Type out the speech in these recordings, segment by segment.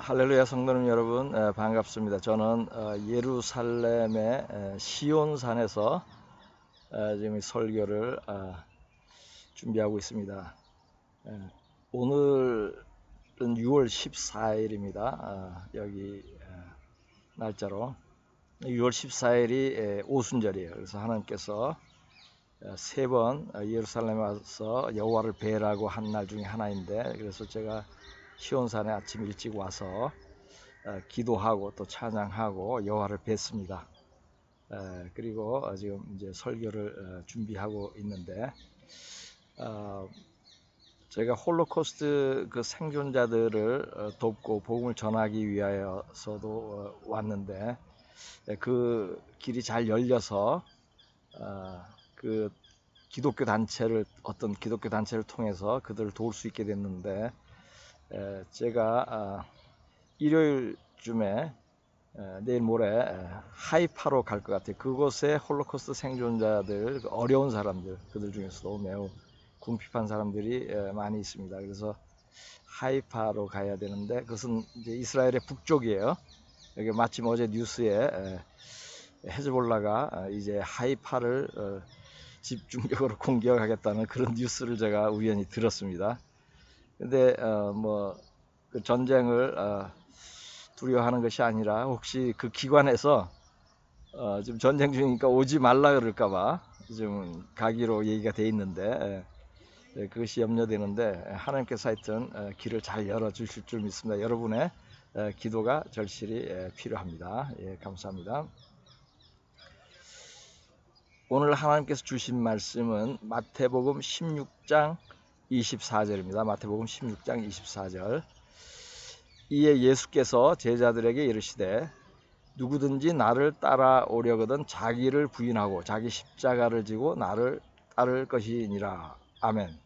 할렐루야 성도님 여러분, 반갑습니다. 저는 예루살렘의 시온산에서 지금 설교를 준비하고 있습니다. 오늘은 6월 14일입니다. 여기 날짜로 6월 14일이 오순절이에요. 그래서 하나님께서 세 번 예루살렘에 와서 여호와를 뵈라고 한 날 중에 하나인데, 그래서 제가 시온산에 아침 일찍 와서 기도하고 또 찬양하고 여호와를 뵀습니다. 그리고 지금 이제 설교를 준비하고 있는데, 제가 홀로코스트 그 생존자들을 돕고 복음을 전하기 위하여서도 왔는데, 그 길이 잘 열려서 그 어떤 기독교 단체를 통해서 그들을 도울 수 있게 됐는데, 제가 일요일쯤에 내일 모레 하이파로 갈 것 같아요. 그곳에 홀로코스트 생존자들, 어려운 사람들, 그들 중에서도 매우 궁핍한 사람들이 많이 있습니다. 그래서 하이파로 가야 되는데, 그것은 이제 이스라엘의 북쪽이에요. 여기 마침 어제 뉴스에 헤즈볼라가 이제 하이파를 집중적으로 공격하겠다는 그런 뉴스를 제가 우연히 들었습니다. 근데 그 전쟁을 두려워하는 것이 아니라, 혹시 그 기관에서 지금 전쟁 중이니까 오지 말라 그럴까봐 좀 가기로 얘기가 돼 있는데, 그것이 염려되는데, 하나님께서 하여튼 길을 잘 열어주실 줄 믿습니다. 여러분의 기도가 절실히 필요합니다. 감사합니다. 오늘 하나님께서 주신 말씀은 마태복음 16장 24절입니다. 마태복음 16장 24절. 이에 예수께서 제자들에게 이르시되 누구든지 나를 따라오려거든 자기를 부인하고 자기 십자가를 지고 나를 따를 것이니라. 아멘.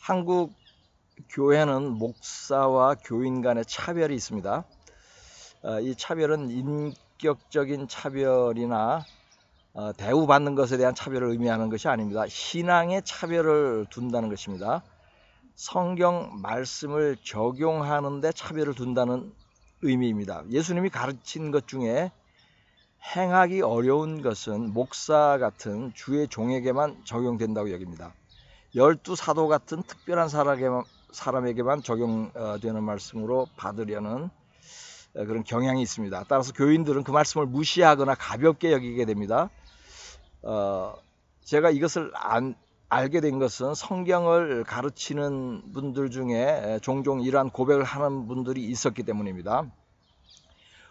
한국 교회는 목사와 교인 간의 차별이 있습니다. 이 차별은 인격적인 차별이나 대우받는 것에 대한 차별을 의미하는 것이 아닙니다. 신앙의 차별을 둔다는 것입니다. 성경 말씀을 적용하는 데 차별을 둔다는 의미입니다. 예수님이 가르친 것 중에 행하기 어려운 것은 목사 같은 주의 종에게만 적용된다고 여깁니다. 12사도 같은 특별한 사람에게만 적용되는 말씀으로 받으려는 그런 경향이 있습니다. 따라서 교인들은 그 말씀을 무시하거나 가볍게 여기게 됩니다. 제가 이것을 알게 된 것은 성경을 가르치는 분들 중에 종종 이러한 고백을 하는 분들이 있었기 때문입니다.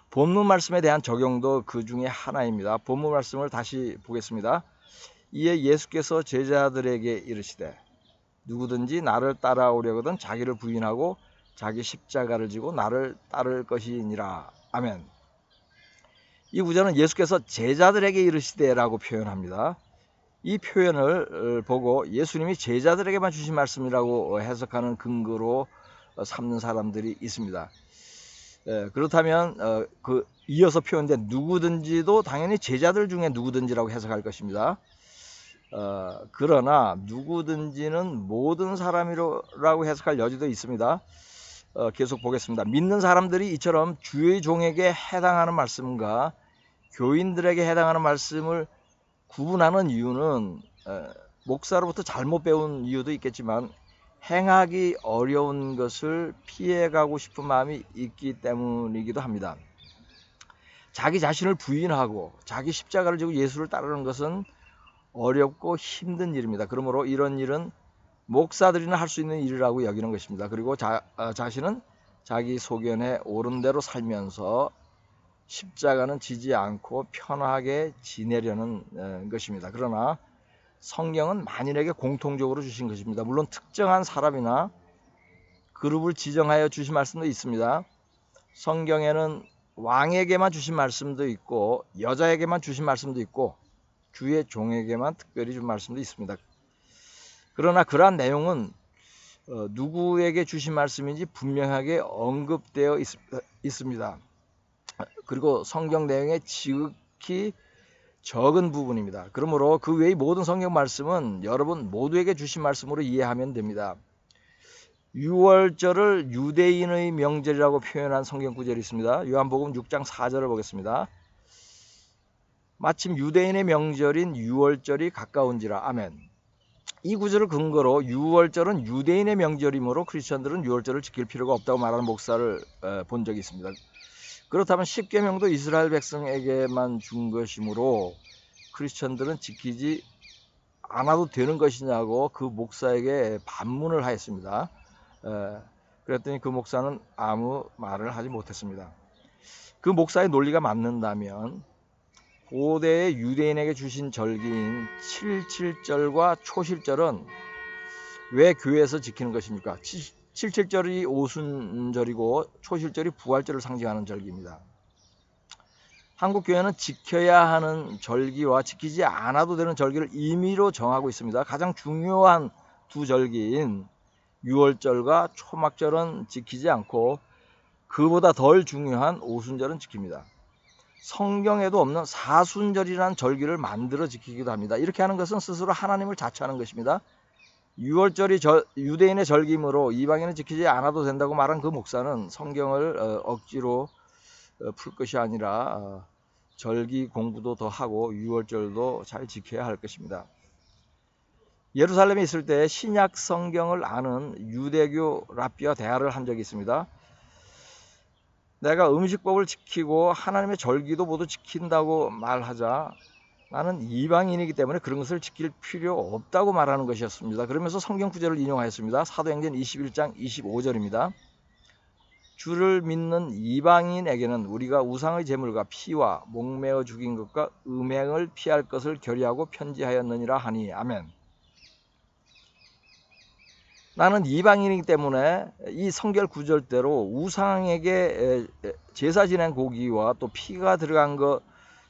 본문 말씀에 대한 적용도 그 중에 하나입니다. 본문 말씀을 다시 보겠습니다. 이에 예수께서 제자들에게 이르시되 누구든지 나를 따라오려거든 자기를 부인하고 자기 십자가를 지고 나를 따를 것이니라. 아멘. 이 구절은 예수께서 제자들에게 이르시되라고 표현합니다. 이 표현을 보고 예수님이 제자들에게만 주신 말씀이라고 해석하는 근거로 삼는 사람들이 있습니다. 그렇다면 그 이어서 표현된 누구든지도 당연히 제자들 중에 누구든지라고 해석할 것입니다. 그러나 누구든지는 모든 사람이라고 해석할 여지도 있습니다. 계속 보겠습니다. 믿는 사람들이 이처럼 주의 종에게 해당하는 말씀과 교인들에게 해당하는 말씀을 구분하는 이유는 목사로부터 잘못 배운 이유도 있겠지만 행하기 어려운 것을 피해가고 싶은 마음이 있기 때문이기도 합니다. 자기 자신을 부인하고 자기 십자가를 지고 예수를 따르는 것은 어렵고 힘든 일입니다. 그러므로 이런 일은 목사들이나 할 수 있는 일이라고 여기는 것입니다. 그리고 자신은 자기 소견에 옳은 대로 살면서 십자가는 지지 않고 편하게 지내려는 것입니다. 그러나 성경은 만인에게 공통적으로 주신 것입니다. 물론 특정한 사람이나 그룹을 지정하여 주신 말씀도 있습니다. 성경에는 왕에게만 주신 말씀도 있고 여자에게만 주신 말씀도 있고 주의 종에게만 특별히 준 말씀도 있습니다. 그러나 그러한 내용은 누구에게 주신 말씀인지 분명하게 언급되어 있습니다. 그리고 성경 내용의 지극히 적은 부분입니다. 그러므로 그 외의 모든 성경 말씀은 여러분 모두에게 주신 말씀으로 이해하면 됩니다. 유월절을 유대인의 명절이라고 표현한 성경 구절이 있습니다. 요한복음 6장 4절을 보겠습니다. 마침 유대인의 명절인 유월절이 가까운지라. 아멘. 이 구절을 근거로 유월절은 유대인의 명절이므로 크리스천들은 유월절을 지킬 필요가 없다고 말하는 목사를 본 적이 있습니다. 그렇다면 십계명도 이스라엘 백성에게만 준 것이므로 크리스천들은 지키지 않아도 되는 것이냐고 그 목사에게 반문을 하였습니다. 그랬더니 그 목사는 아무 말을 하지 못했습니다. 그 목사의 논리가 맞는다면 고대의 유대인에게 주신 절기인 7.7절과 초실절은 왜 교회에서 지키는 것입니까? 7.7절이 오순절이고 초실절이 부활절을 상징하는 절기입니다. 한국 교회는 지켜야 하는 절기와 지키지 않아도 되는 절기를 임의로 정하고 있습니다. 가장 중요한 두 절기인 유월절과 초막절은 지키지 않고 그보다 덜 중요한 오순절은 지킵니다. 성경에도 없는 사순절이라는 절기를 만들어 지키기도 합니다. 이렇게 하는 것은 스스로 하나님을 자처하는 것입니다. 유월절이 유대인의 절기이므로 이방인은 지키지 않아도 된다고 말한 그 목사는 성경을 억지로 풀 것이 아니라 절기 공부도 더 하고 유월절도 잘 지켜야 할 것입니다. 예루살렘에 있을 때 신약 성경을 아는 유대교 랍비와 대화를 한 적이 있습니다. 내가 음식법을 지키고 하나님의 절기도 모두 지킨다고 말하자 나는 이방인이기 때문에 그런 것을 지킬 필요 없다고 말하는 것이었습니다. 그러면서 성경 구절을 인용하였습니다. 사도행전 21장 25절입니다. 주를 믿는 이방인에게는 우리가 우상의 제물과 피와 목매어 죽인 것과 음행을 피할 것을 결의하고 편지하였느니라 하니. 아멘. 나는 이방인이기 때문에 이 성결 구절대로 우상에게 제사 지낸 고기와 또 피가 들어간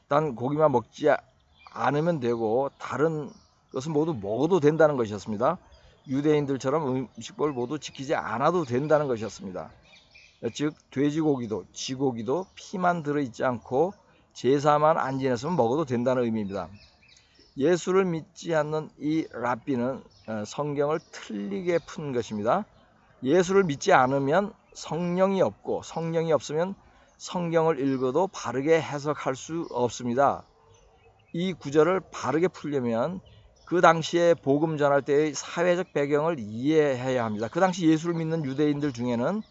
단 고기만 먹지 않으면 되고 다른 것은 모두 먹어도 된다는 것이었습니다. 유대인들처럼 음식법을 모두 지키지 않아도 된다는 것이었습니다. 즉 돼지고기도 쥐고기도 피만 들어있지 않고 제사만 안 지냈으면 먹어도 된다는 의미입니다. 예수를 믿지 않는 이 랍비는 성경을 틀리게 푼 것입니다. 예수를 믿지 않으면 성령이 없고 성령이 없으면 성경을 읽어도 바르게 해석할 수 없습니다. 이 구절을 바르게 풀려면 그 당시에 복음 전할 때의 사회적 배경을 이해해야 합니다. 그 당시 예수를 믿는 유대인들 중에는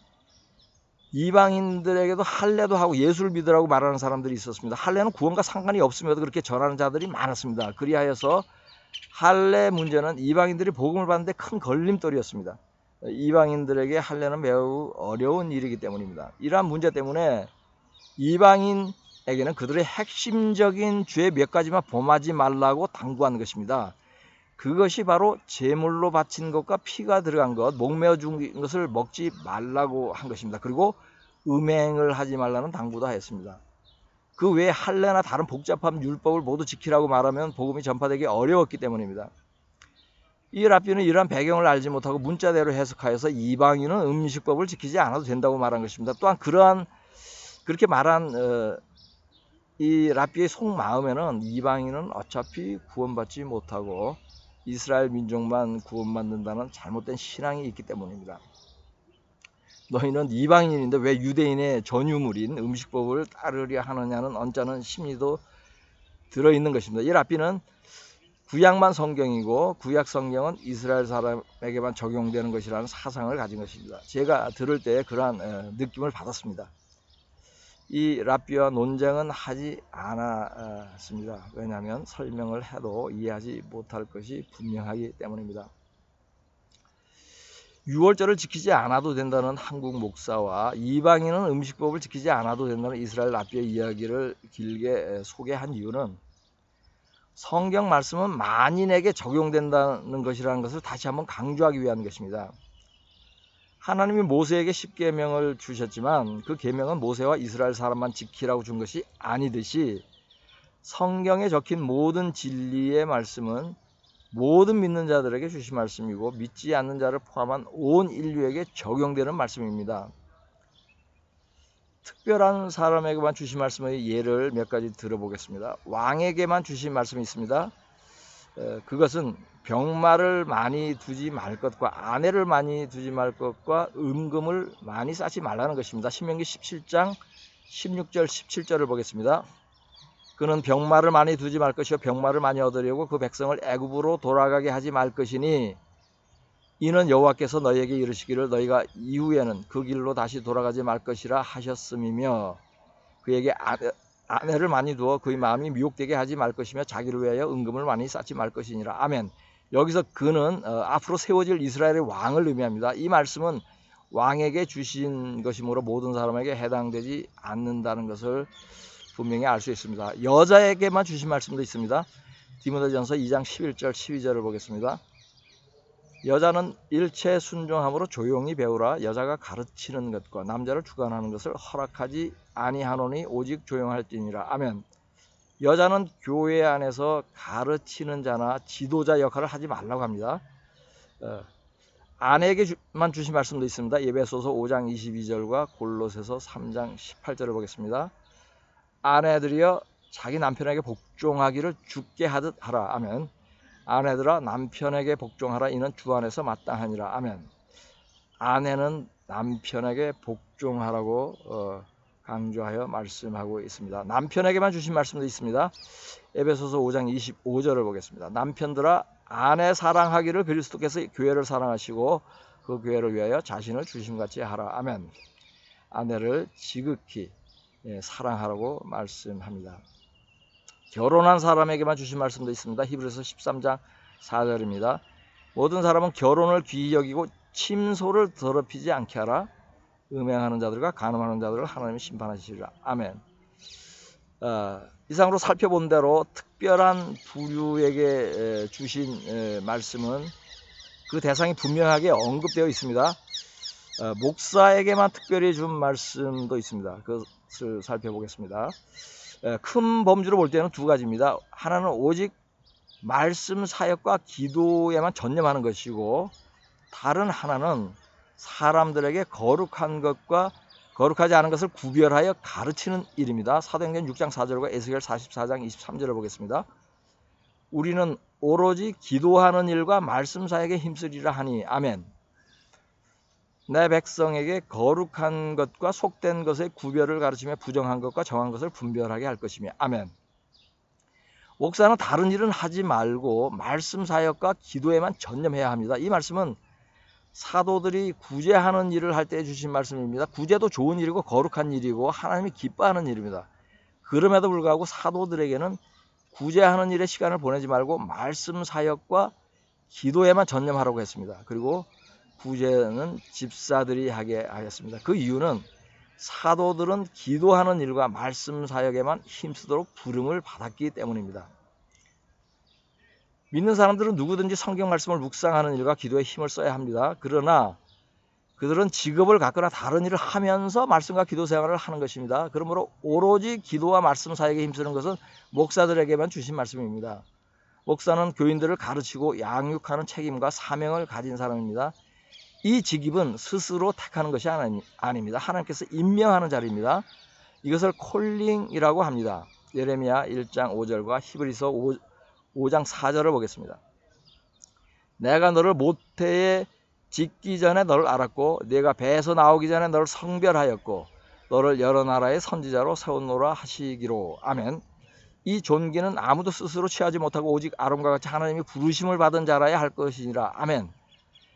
이방인들에게도 할례도 하고 예수를 믿으라고 말하는 사람들이 있었습니다. 할례는 구원과 상관이 없음에도 그렇게 전하는 자들이 많았습니다. 그리하여서 할례 문제는 이방인들이 복음을 받는데 큰 걸림돌이었습니다. 이방인들에게 할례는 매우 어려운 일이기 때문입니다. 이러한 문제 때문에 이방인에게는 그들의 핵심적인 죄 몇 가지만 범하지 말라고 당부한 것입니다. 그것이 바로 제물로 바친 것과 피가 들어간 것, 목매어 죽인 것을 먹지 말라고 한 것입니다. 그리고 음행을 하지 말라는 당부도 하였습니다. 그 외에 할례나 다른 복잡한 율법을 모두 지키라고 말하면 복음이 전파되기 어려웠기 때문입니다. 이 랍비는 이러한 배경을 알지 못하고 문자대로 해석하여서 이방인은 음식법을 지키지 않아도 된다고 말한 것입니다. 또한 그렇게 말한 이 랍비의 속마음에는 이방인은 어차피 구원받지 못하고 이스라엘 민족만 구원받는다는 잘못된 신앙이 있기 때문입니다. 너희는 이방인인데 왜 유대인의 전유물인 음식법을 따르려 하느냐는 언짢은 심리도 들어있는 것입니다. 이 랍비는 구약만 성경이고 구약 성경은 이스라엘 사람에게만 적용되는 것이라는 사상을 가진 것입니다. 제가 들을 때 그러한 느낌을 받았습니다. 이 랍비와 논쟁은 하지 않았습니다. 왜냐하면 설명을 해도 이해하지 못할 것이 분명하기 때문입니다. 유월절을 지키지 않아도 된다는 한국 목사와 이방인은 음식법을 지키지 않아도 된다는 이스라엘 랍비의 이야기를 길게 소개한 이유는 성경 말씀은 만인에게 적용된다는 것이라는 것을 다시 한번 강조하기 위한 것입니다. 하나님이 모세에게 10계명을 주셨지만 그 계명은 모세와 이스라엘 사람만 지키라고 준 것이 아니듯이 성경에 적힌 모든 진리의 말씀은 모든 믿는 자들에게 주신 말씀이고 믿지 않는 자를 포함한 온 인류에게 적용되는 말씀입니다. 특별한 사람에게만 주신 말씀의 예를 몇 가지 들어보겠습니다. 왕에게만 주신 말씀이 있습니다. 그것은 병마를 많이 두지 말 것과 아내를 많이 두지 말 것과 은금을 많이 쌓지 말라는 것입니다. 신명기 17장 16절 17절을 보겠습니다. 그는 병마를 많이 두지 말 것이요 병마를 많이 얻으려고 그 백성을 애굽으로 돌아가게 하지 말 것이니 이는 여호와께서 너희에게 이르시기를 너희가 이후에는 그 길로 다시 돌아가지 말 것이라 하셨음이며 그에게 아내를 많이 두어 그의 마음이 미혹되게 하지 말 것이며 자기를 위하여 은금을 많이 쌓지 말 것이니라. 아멘. 여기서 그는 앞으로 세워질 이스라엘의 왕을 의미합니다. 이 말씀은 왕에게 주신 것이므로 모든 사람에게 해당되지 않는다는 것을 분명히 알 수 있습니다. 여자에게만 주신 말씀도 있습니다. 디모데전서 2장 11절 12절을 보겠습니다. 여자는 일체 순종함으로 조용히 배우라. 여자가 가르치는 것과 남자를 주관하는 것을 허락하지 아니하노니 오직 조용할지니라. 아멘. 여자는 교회 안에서 가르치는 자나 지도자 역할을 하지 말라고 합니다. 아내에게만 주신 말씀도 있습니다. 에베소서 5장 22절과 골로새서 3장 18절을 보겠습니다. 아내들이여 자기 남편에게 복종하기를 주께 하듯 하라. 아멘. 아내들아 남편에게 복종하라. 이는 주 안에서 마땅하니라. 아멘. 아내는 남편에게 복종하라고 강조하여 말씀하고 있습니다. 남편에게만 주신 말씀도 있습니다. 에베소서 5장 25절을 보겠습니다. 남편들아 아내 사랑하기를 그리스도께서 교회를 사랑하시고 그 교회를 위하여 자신을 주심같이 하라. 아멘. 아내를 지극히 사랑하라고 말씀합니다. 결혼한 사람에게만 주신 말씀도 있습니다. 히브리서 13장 4절입니다. 모든 사람은 결혼을 귀히 여기고 침소를 더럽히지 않게 하라. 음행하는 자들과 간음하는 자들을 하나님이 심판하시리라. 아멘. 이상으로 살펴본 대로 특별한 부류에게 주신 말씀은 그 대상이 분명하게 언급되어 있습니다. 목사에게만 특별히 준 말씀도 있습니다. 그것을 살펴보겠습니다. 큰 범주로 볼 때는 두 가지입니다. 하나는 오직 말씀 사역과 기도에만 전념하는 것이고 다른 하나는 사람들에게 거룩한 것과 거룩하지 않은 것을 구별하여 가르치는 일입니다. 사도행전 6장 4절과 에스겔 44장 23절을 보겠습니다. 우리는 오로지 기도하는 일과 말씀 사역에 힘쓰리라 하니 아멘. 내 백성에게 거룩한 것과 속된 것의 구별을 가르치며 부정한 것과 정한 것을 분별하게 할 것이며 아멘. 목사는 다른 일은 하지 말고 말씀 사역과 기도에만 전념해야 합니다. 이 말씀은 사도들이 구제하는 일을 할 때 주신 말씀입니다. 구제도 좋은 일이고 거룩한 일이고 하나님이 기뻐하는 일입니다. 그럼에도 불구하고 사도들에게는 구제하는 일에 시간을 보내지 말고 말씀 사역과 기도에만 전념하라고 했습니다. 그리고 구제는 집사들이 하게 하였습니다. 그 이유는 사도들은 기도하는 일과 말씀 사역에만 힘쓰도록 부름을 받았기 때문입니다. 믿는 사람들은 누구든지 성경 말씀을 묵상하는 일과 기도에 힘을 써야 합니다. 그러나 그들은 직업을 갖거나 다른 일을 하면서 말씀과 기도 생활을 하는 것입니다. 그러므로 오로지 기도와 말씀 사역에 힘쓰는 것은 목사들에게만 주신 말씀입니다. 목사는 교인들을 가르치고 양육하는 책임과 사명을 가진 사람입니다. 이 직업은 스스로 택하는 것이 아닙니다. 하나님께서 임명하는 자리입니다. 이것을 콜링이라고 합니다. 예레미야 1장 5절과 히브리서 5장 4절을 보겠습니다. 내가 너를 모태에 짓기 전에 너를 알았고 네가 배에서 나오기 전에 너를 성별하였고 너를 여러 나라의 선지자로 세우노라 하시기로. 아멘. 이 존귀는 아무도 스스로 취하지 못하고 오직 아론과 같이 하나님이 부르심을 받은 자라야 할 것이니라. 아멘.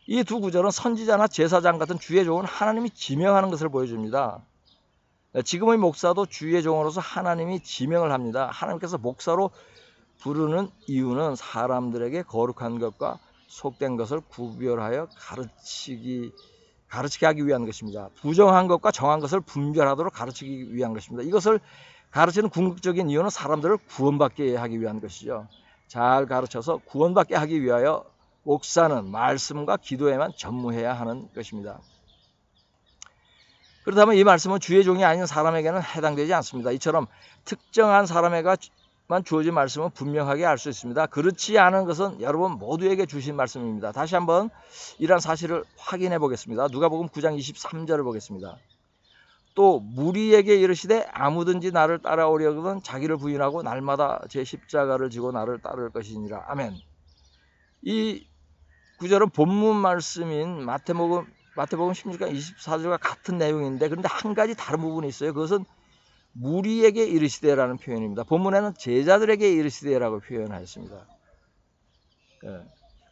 이 두 구절은 선지자나 제사장 같은 주의 종은 하나님이 지명하는 것을 보여줍니다. 지금의 목사도 주의 종으로서 하나님이 지명을 합니다. 하나님께서 목사로 부르는 이유는 사람들에게 거룩한 것과 속된 것을 구별하여 가르치게 하기 위한 것입니다. 부정한 것과 정한 것을 분별하도록 가르치기 위한 것입니다. 이것을 가르치는 궁극적인 이유는 사람들을 구원받게 하기 위한 것이죠. 잘 가르쳐서 구원받게 하기 위하여 목사는 말씀과 기도에만 전무해야 하는 것입니다. 그렇다면 이 말씀은 주의 종이 아닌 사람에게는 해당되지 않습니다. 이처럼 특정한 사람에게만 주어진 말씀은 분명하게 알 수 있습니다. 그렇지 않은 것은 여러분 모두에게 주신 말씀입니다. 다시 한번 이러한 사실을 확인해 보겠습니다. 누가복음 9장 23절을 보겠습니다. 또 무리에게 이르시되 아무든지 나를 따라오려거든 자기를 부인하고 날마다 제 십자가를 지고 나를 따를 것이니라. 아멘. 이 구절은 본문 말씀인 마태복음 16장 24절과 같은 내용인데 그런데 한 가지 다른 부분이 있어요. 그것은 무리에게 이르시되라는 표현입니다. 본문에는 제자들에게 이르시되라고 표현하였습니다.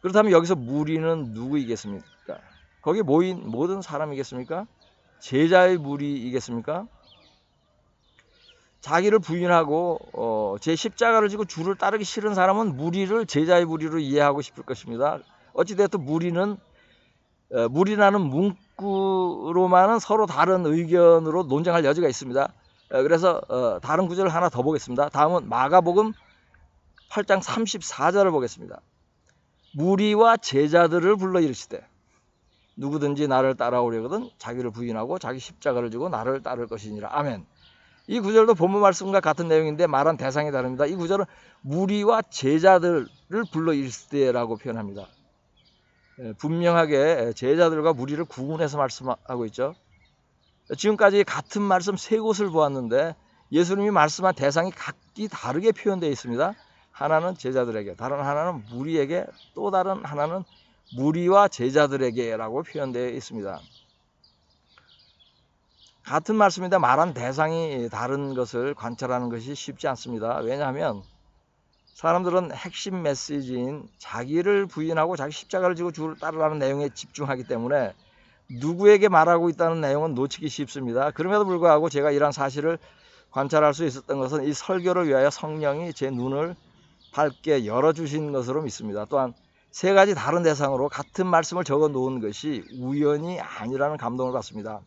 그렇다면 여기서 무리는 누구이겠습니까? 거기 모인 모든 사람이겠습니까? 제자의 무리이겠습니까? 자기를 부인하고 제 십자가를 지고 주를 따르기 싫은 사람은 무리를 제자의 무리로 이해하고 싶을 것입니다. 어찌됐든 무리라는 문구로만은 서로 다른 의견으로 논쟁할 여지가 있습니다. 그래서 다른 구절을 하나 더 보겠습니다. 다음은 마가복음 8장 34절을 보겠습니다. 무리와 제자들을 불러 이르시되 누구든지 나를 따라오려거든 자기를 부인하고 자기 십자가를 지고 나를 따를 것이니라. 아멘. 이 구절도 본문 말씀과 같은 내용인데 말한 대상이 다릅니다. 이 구절은 무리와 제자들을 불러 이르시되라고 표현합니다. 분명하게 제자들과 무리를 구분해서 말씀하고 있죠. 지금까지 같은 말씀 세 곳을 보았는데 예수님이 말씀한 대상이 각기 다르게 표현되어 있습니다. 하나는 제자들에게, 다른 하나는 무리에게, 또 다른 하나는 무리와 제자들에게라고 표현되어 있습니다. 같은 말씀인데 말한 대상이 다른 것을 관찰하는 것이 쉽지 않습니다. 왜냐하면 사람들은 핵심 메시지인 자기를 부인하고 자기 십자가를 지고 주를 따르라는 내용에 집중하기 때문에 누구에게 말하고 있다는 내용은 놓치기 쉽습니다. 그럼에도 불구하고 제가 이러한 사실을 관찰할 수 있었던 것은 이 설교를 위하여 성령이 제 눈을 밝게 열어주신 것으로 믿습니다. 또한 세 가지 다른 대상으로 같은 말씀을 적어 놓은 것이 우연이 아니라는 감동을 받습니다.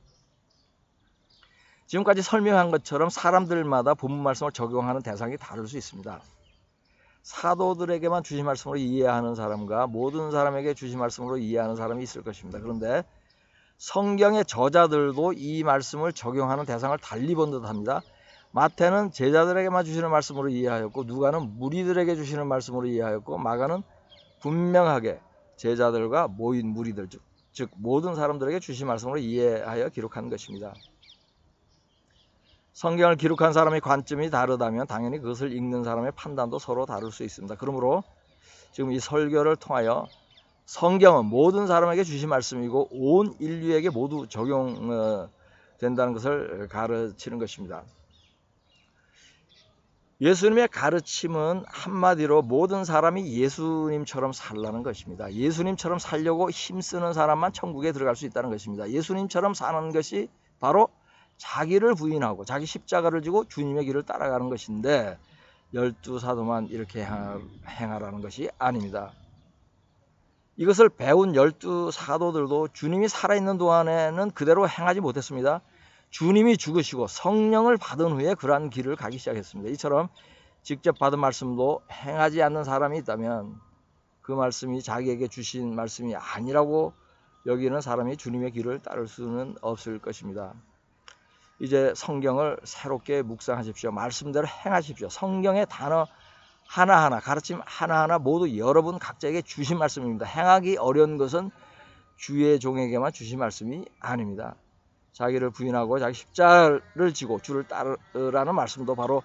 지금까지 설명한 것처럼 사람들마다 본문 말씀을 적용하는 대상이 다를 수 있습니다. 사도들에게만 주신 말씀으로 이해하는 사람과 모든 사람에게 주신 말씀으로 이해하는 사람이 있을 것입니다. 그런데 성경의 저자들도 이 말씀을 적용하는 대상을 달리 본 듯합니다. 마태는 제자들에게만 주시는 말씀으로 이해하였고 누가는 무리들에게 주시는 말씀으로 이해하였고 마가는 분명하게 제자들과 모인 무리들 즉 모든 사람들에게 주신 말씀으로 이해하여 기록한 것입니다. 성경을 기록한 사람의 관점이 다르다면 당연히 그것을 읽는 사람의 판단도 서로 다를 수 있습니다. 그러므로 지금 이 설교를 통하여 성경은 모든 사람에게 주신 말씀이고 온 인류에게 모두 적용된다는 것을 가르치는 것입니다. 예수님의 가르침은 한마디로 모든 사람이 예수님처럼 살라는 것입니다. 예수님처럼 살려고 힘쓰는 사람만 천국에 들어갈 수 있다는 것입니다. 예수님처럼 사는 것이 바로 자기를 부인하고 자기 십자가를 지고 주님의 길을 따라가는 것인데 12사도만 이렇게 행하라는 것이 아닙니다. 이것을 배운 12사도들도 주님이 살아있는 동안에는 그대로 행하지 못했습니다. 주님이 죽으시고 성령을 받은 후에 그러한 길을 가기 시작했습니다. 이처럼 직접 받은 말씀도 행하지 않는 사람이 있다면 그 말씀이 자기에게 주신 말씀이 아니라고 여기는 사람이 주님의 길을 따를 수는 없을 것입니다. 이제 성경을 새롭게 묵상하십시오. 말씀대로 행하십시오. 성경의 단어 하나하나, 가르침 하나하나 모두 여러분 각자에게 주신 말씀입니다. 행하기 어려운 것은 주의 종에게만 주신 말씀이 아닙니다. 자기를 부인하고 자기 십자가를 지고 주를 따르라는 말씀도 바로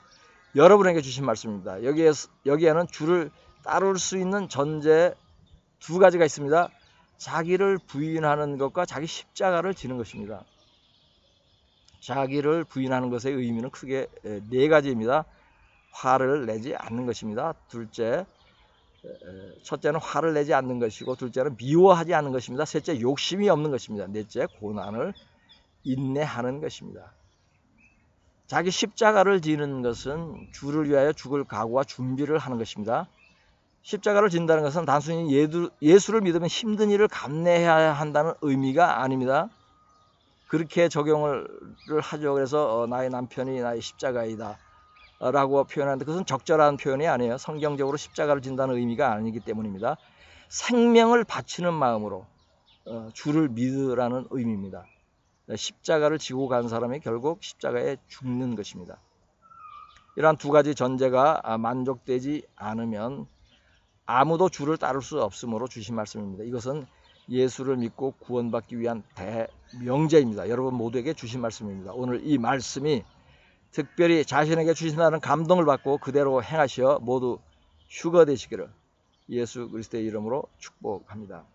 여러분에게 주신 말씀입니다. 여기에는 주를 따를 수 있는 전제 두 가지가 있습니다. 자기를 부인하는 것과 자기 십자가를 지는 것입니다. 자기를 부인하는 것의 의미는 크게 네 가지입니다. 화를 내지 않는 것입니다. 첫째는 화를 내지 않는 것이고, 둘째는 미워하지 않는 것입니다. 셋째, 욕심이 없는 것입니다. 넷째, 고난을 인내하는 것입니다. 자기 십자가를 지는 것은 주를 위하여 죽을 각오와 준비를 하는 것입니다. 십자가를 진다는 것은 단순히 예수를 믿으면 힘든 일을 감내해야 한다는 의미가 아닙니다. 그렇게 적용을 하죠. 그래서 나의 남편이 나의 십자가이다 라고 표현하는데 그것은 적절한 표현이 아니에요. 성경적으로 십자가를 진다는 의미가 아니기 때문입니다. 생명을 바치는 마음으로 주를 믿으라는 의미입니다. 십자가를 지고 간 사람이 결국 십자가에 죽는 것입니다. 이러한 두 가지 전제가 만족되지 않으면 아무도 주를 따를 수 없으므로 주신 말씀입니다. 이것은 예수를 믿고 구원받기 위한 대명제입니다. 여러분 모두에게 주신 말씀입니다. 오늘 이 말씀이 특별히 자신에게 주신다는 감동을 받고 그대로 행하시어 모두 휴거 되시기를 예수 그리스도의 이름으로 축복합니다.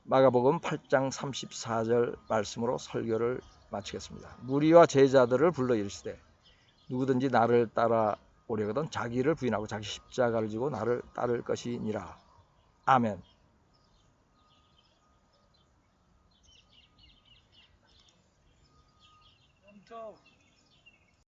마가복음 8장 34절 말씀으로 설교를 마치겠습니다. 무리와 제자들을 불러 이르시되 누구든지 나를 따라오려거든 자기를 부인하고 자기 십자가를 지고 나를 따를 것이니라. 아멘.